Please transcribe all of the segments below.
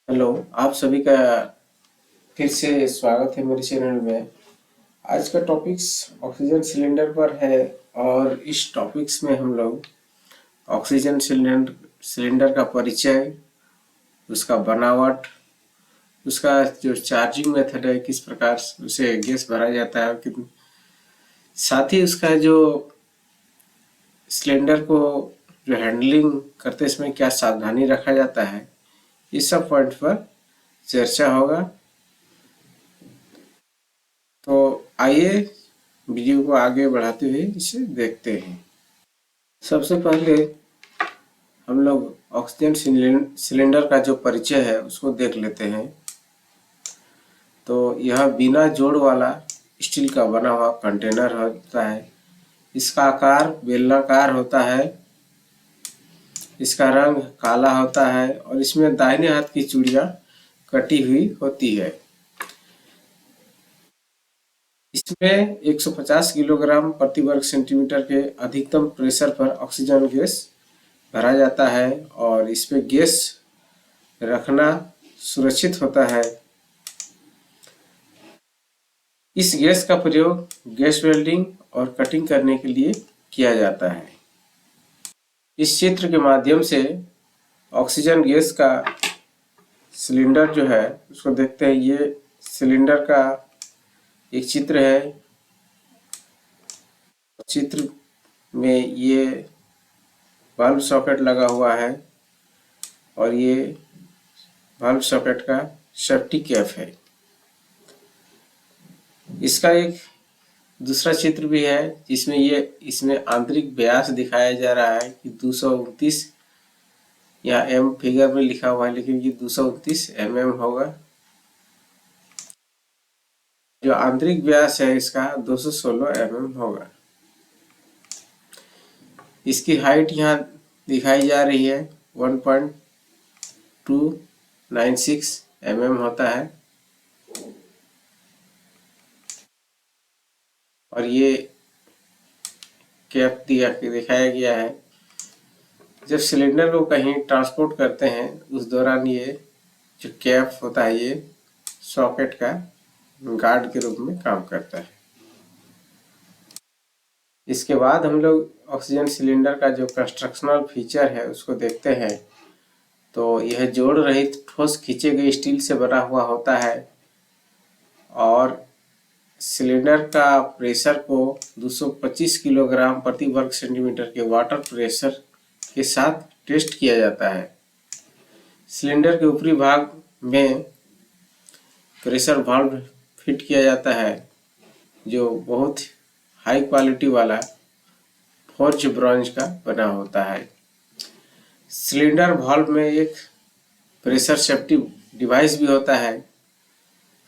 Hello. आप सभी का फिर से स्वागत है मेरे चैनल में। आज का टॉपिक्स ऑक्सीजन सिलेंडर पर है और इस टॉपिक्स में हम लोग ऑक्सीजन सिलेंडर का परिचय, उसका बनावट, उसका जो चार्जिंग मेथड है, किस प्रकार से उसे गैस भरा जाता है, साथ ही उसका जो सिलेंडर को जो हैंडलिंग करते समय क्या सावधानी रखा जाता है, इस सब पॉइंट पर चर्चा होगा। तो आइए वीडियो को आगे बढ़ाते हुए इसे देखते हैं। सबसे पहले हम लोग ऑक्सीजन सिलेंडर का जो परिचय है उसको देख लेते हैं। तो यह बिना जोड़ वाला स्टील का बना हुआ कंटेनर होता है। इसका आकार बेलनाकार होता है, इसका रंग काला होता है और इसमें दाहिने हाथ की चूड़ियां कटी हुई होती है। इसमें 150 किलोग्राम प्रति वर्ग सेंटीमीटर के अधिकतम प्रेशर पर ऑक्सीजन गैस भरा जाता है और इसमें गैस रखना सुरक्षित होता है। इस गैस का प्रयोग गैस वेल्डिंग और कटिंग करने के लिए किया जाता है। इस चित्र के माध्यम से ऑक्सीजन गैस का सिलेंडर जो है उसको देखते हैं। ये सिलेंडर का एक चित्र है। चित्र में ये बल्ब सॉकेट लगा हुआ है और ये बल्ब सॉकेट का सेफ्टी कैप है। इसका एक दूसरा चित्र भी है जिसमें इसमें आंतरिक व्यास दिखाया जा रहा है कि 229, या एम फिगर में लिखा हुआ है लेकिन ये 229 होगा। जो आंतरिक व्यास है इसका 216 होगा। इसकी हाइट यहाँ दिखाई जा रही है 1.296 होता है और ये कैप दिखाया गया है। जब सिलेंडर को कहीं ट्रांसपोर्ट करते हैं उस दौरान ये जो कैप होता है ये सॉकेट का गार्ड के रूप में काम करता है। इसके बाद हम लोग ऑक्सीजन सिलेंडर का जो कंस्ट्रक्शनल फीचर है उसको देखते हैं। तो यह जोड़ रहित ठोस खींचे गए स्टील से बना हुआ होता है और सिलेंडर का प्रेशर को 225 किलोग्राम प्रति वर्ग सेंटीमीटर के वाटर प्रेशर के साथ टेस्ट किया जाता है। सिलेंडर के ऊपरी भाग में प्रेशर वाल्व फिट किया जाता है जो बहुत हाई क्वालिटी वाला फोर्ज ब्रॉन्ज का बना होता है। सिलेंडर वाल्व में एक प्रेशर सेफ्टी डिवाइस भी होता है।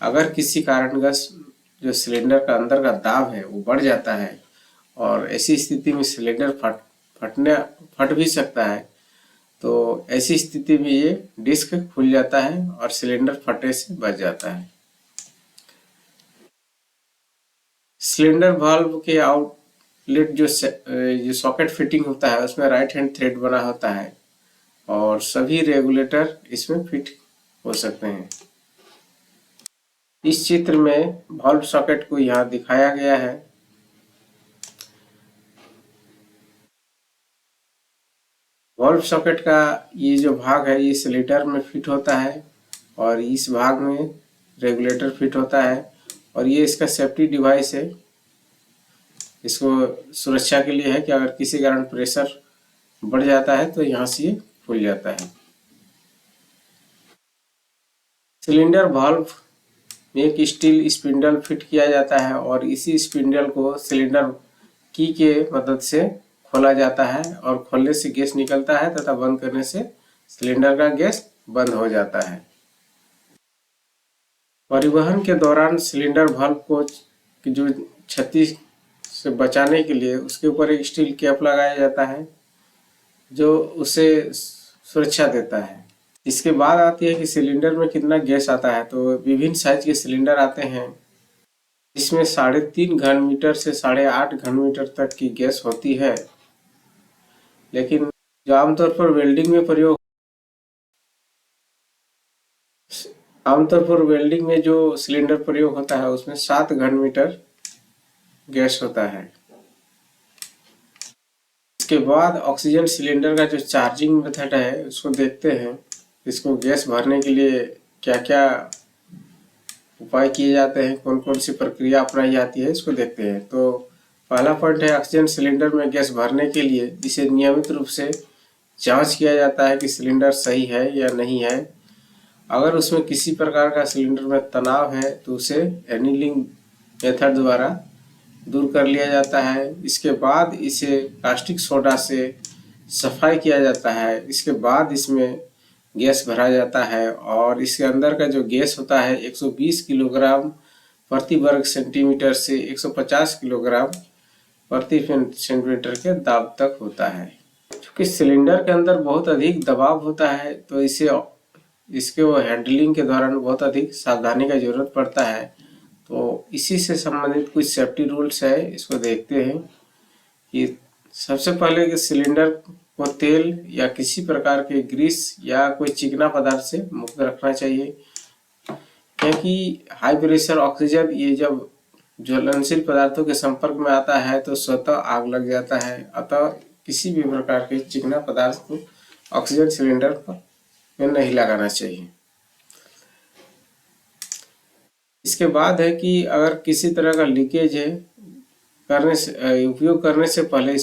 अगर किसी कारणवश जो सिलेंडर का अंदर का दाब है वो बढ़ जाता है और ऐसी स्थिति में सिलेंडर फट भी सकता है, तो ऐसी स्थिति में ये डिस्क खुल जाता है और सिलेंडर फटने से बच जाता है। सिलेंडर वाल्व के आउटलेट जो सॉकेट फिटिंग होता है उसमें राइट हैंड थ्रेड बना होता है और सभी रेगुलेटर इसमें फिट हो सकते हैं। इस चित्र में वाल्व सॉकेट को यहाँ दिखाया गया है। वाल्व सॉकेट का ये जो भाग है ये सिलेंडर में फिट होता है और इस भाग में रेगुलेटर फिट होता है और ये इसका सेफ्टी डिवाइस है। इसको सुरक्षा के लिए है कि अगर किसी कारण प्रेशर बढ़ जाता है तो यहाँ से ये खुल जाता है। सिलेंडर वाल्व में एक स्टील स्पिंडल फिट किया जाता है और इसी स्पिंडल को सिलेंडर की के मदद से खोला जाता है और खोलने से गैस निकलता है तथा बंद करने से सिलेंडर का गैस बंद हो जाता है। परिवहन के दौरान सिलेंडर वाल्व को जो क्षति से बचाने के लिए उसके ऊपर एक स्टील कैप लगाया जाता है जो उसे सुरक्षा देता है। इसके बाद आती है कि सिलेंडर में कितना गैस आता है। तो विभिन्न साइज के सिलेंडर आते हैं इसमें 3.5 घन मीटर से 8.5 घन मीटर तक की गैस होती है, लेकिन जो आमतौर पर वेल्डिंग में प्रयोग आमतौर पर वेल्डिंग में जो सिलेंडर प्रयोग होता है उसमें 7 घन मीटर गैस होता है। इसके बाद ऑक्सीजन सिलेंडर का जो चार्जिंग मेथड है उसको देखते हैं। इसको गैस भरने के लिए क्या क्या उपाय किए जाते हैं, कौन कौन सी प्रक्रिया अपनाई जाती है, इसको देखते हैं। तो पहला पॉइंट है, ऑक्सीजन सिलेंडर में गैस भरने के लिए इसे नियमित रूप से जांच किया जाता है कि सिलेंडर सही है या नहीं है। अगर उसमें किसी प्रकार का सिलेंडर में तनाव है तो उसे एनीलिंग मेथड द्वारा दूर कर लिया जाता है। इसके बाद इसे कास्टिक सोडा से सफाई किया जाता है। इसके बाद इसमें गैस भरा जाता है और इसके अंदर का जो गैस होता है 120 किलोग्राम प्रति वर्ग सेंटीमीटर से 150 किलोग्राम प्रति सेंटीमीटर के दाब तक होता है। क्योंकि सिलेंडर के अंदर बहुत अधिक दबाव होता है तो इसके वो हैंडलिंग के दौरान बहुत अधिक सावधानी का जरूरत पड़ता है। तो इसी से संबंधित कुछ सेफ्टी रूल्स है, इसको देखते हैं। कि सबसे पहले कि सिलेंडर को तेल या किसी प्रकार के ग्रीस या कोई चिकना पदार्थ से मुक्त रखना चाहिए, क्योंकि हाई प्रेशर ऑक्सीजन ये जब ज्वलनशील पदार्थों के संपर्क में आता है तो स्वतः आग लग जाता है। अतः किसी भी प्रकार के चिकना पदार्थ को ऑक्सीजन सिलेंडर पर में नहीं लगाना चाहिए। इसके बाद है कि अगर किसी तरह का लीकेज है उपयोग करने से पहले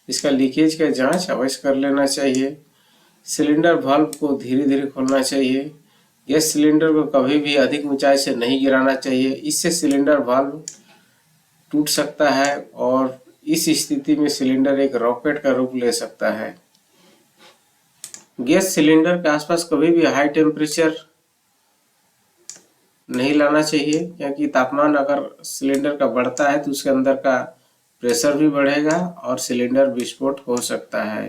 इसका लीकेज का जांच अवश्य कर लेना चाहिए। सिलेंडर वाल्व को धीरे धीरे खोलना चाहिए। गैस सिलेंडर को कभी भी अधिक ऊंचाई से नहीं गिराना चाहिए, इससे सिलेंडर वाल्व टूट सकता है और इस स्थिति में सिलेंडर एक रॉकेट का रूप ले सकता है। गैस सिलेंडर के आसपास कभी भी हाई टेम्परेचर नहीं लाना चाहिए, क्योंकि तापमान अगर सिलेंडर का बढ़ता है तो उसके अंदर का प्रेशर भी बढ़ेगा और सिलेंडर विस्फोट हो सकता है।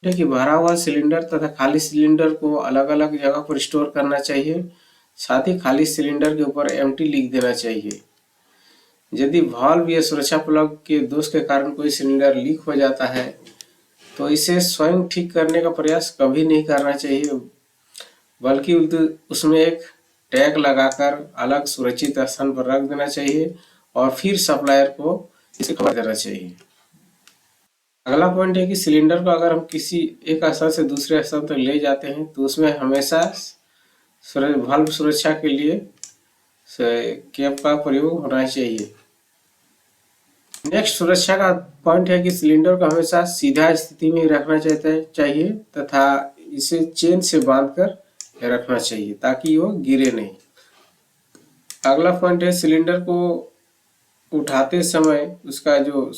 कि भरा हुआ सिलेंडर तथा खाली सिलेंडर को अलग अलग जगह पर स्टोर करना चाहिए। साथ ही खाली सिलेंडर के ऊपर एम्प्टी लिख देना चाहिए। यदि वाल्व या सुरक्षा प्लग के दोष के कारण कोई सिलेंडर लीक हो जाता है तो इसे स्वयं ठीक करने का प्रयास कभी नहीं करना चाहिए, बल्कि उसमें एक टैग लगाकर अलग सुरक्षित स्थान पर रख देना चाहिए और फिर सप्लायर को इसे खबर देना चाहिए। अगला पॉइंट है कि सिलेंडर को अगर हम किसी एक स्थान से दूसरे स्थान तक ले जाते हैं तो उसमें हमेशा वाल्व सुरक्षा के लिए कैप का प्रयोग होना चाहिए। नेक्स्ट सुरक्षा का पॉइंट है कि सिलेंडर को हमेशा सीधा स्थिति में रखना चाहिए तथा इसे चेन से बांधकर रखना चाहिए ताकि वो गिरे नहीं। अगला पॉइंट है, सिलेंडर को उठाते समय उसका जो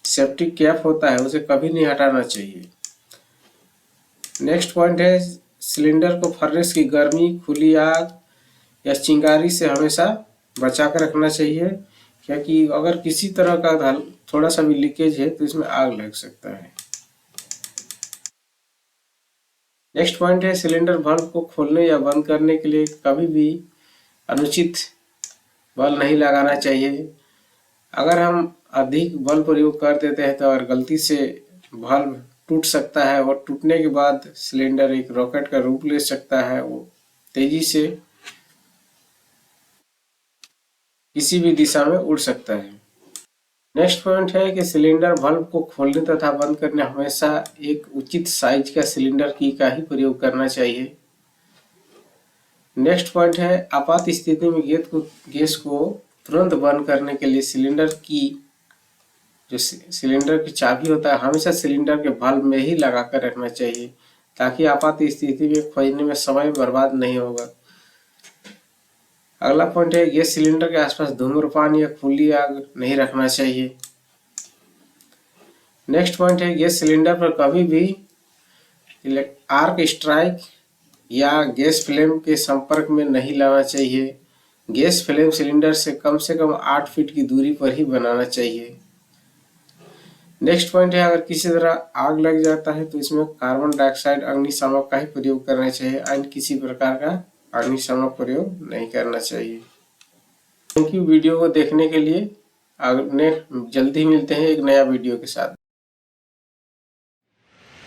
सेफ्टी कैप होता है उसे कभी नहीं हटाना चाहिए। नेक्स्ट पॉइंट है, सिलेंडर को फर्नेस की गर्मी, खुली आग या चिंगारी से हमेशा बचा कर रखना चाहिए, क्योंकि अगर किसी तरह का थोड़ा सा भी लीकेज है तो इसमें आग लग सकता है। नेक्स्ट पॉइंट है, सिलेंडर वाल्व को खोलने या बंद करने के लिए कभी भी अनुचित बल नहीं लगाना चाहिए। अगर हम अधिक बल प्रयोग कर देते हैं तो अगर गलती से वाल्व टूट सकता है और टूटने के बाद सिलेंडर एक रॉकेट का रूप ले सकता है। वो तेजी से किसी भी दिशा में उड़ सकता है। नेक्स्ट पॉइंट है कि सिलेंडर वाल्व को खोलने तथा बंद करने हमेशा एक उचित साइज का सिलेंडर की का ही प्रयोग करना चाहिए। नेक्स्ट पॉइंट है, आपात स्थिति में गैस को तुरंत बंद करने के लिए सिलेंडर की जो सिलेंडर की चाबी होता है हमेशा सिलेंडर के वाल्व में ही लगाकर रखना चाहिए, ताकि आपात स्थिति में खोलने में समय बर्बाद नहीं होगा। अगला पॉइंट है, गैस सिलेंडर के आसपास धूम्रपान या खुली आग नहीं रखना चाहिए। नेक्स्ट पॉइंट है, गैस सिलेंडर पर कभी भी आर्क स्ट्राइक या गैस फ्लेम के संपर्क में नहीं लाना चाहिए। गैस फ्लेम सिलेंडर से कम 8 फीट की दूरी पर ही बनाना चाहिए। नेक्स्ट पॉइंट है, अगर किसी तरह आग लग जाता है तो इसमें कार्बन डाइऑक्साइड अग्निशामक का ही प्रयोग करना चाहिए, अन्य किसी प्रकार का अग्निशामक प्रयोग नहीं करना चाहिए। थैंक यू वीडियो को देखने के लिए। जल्दी मिलते हैं एक नया वीडियो के साथ।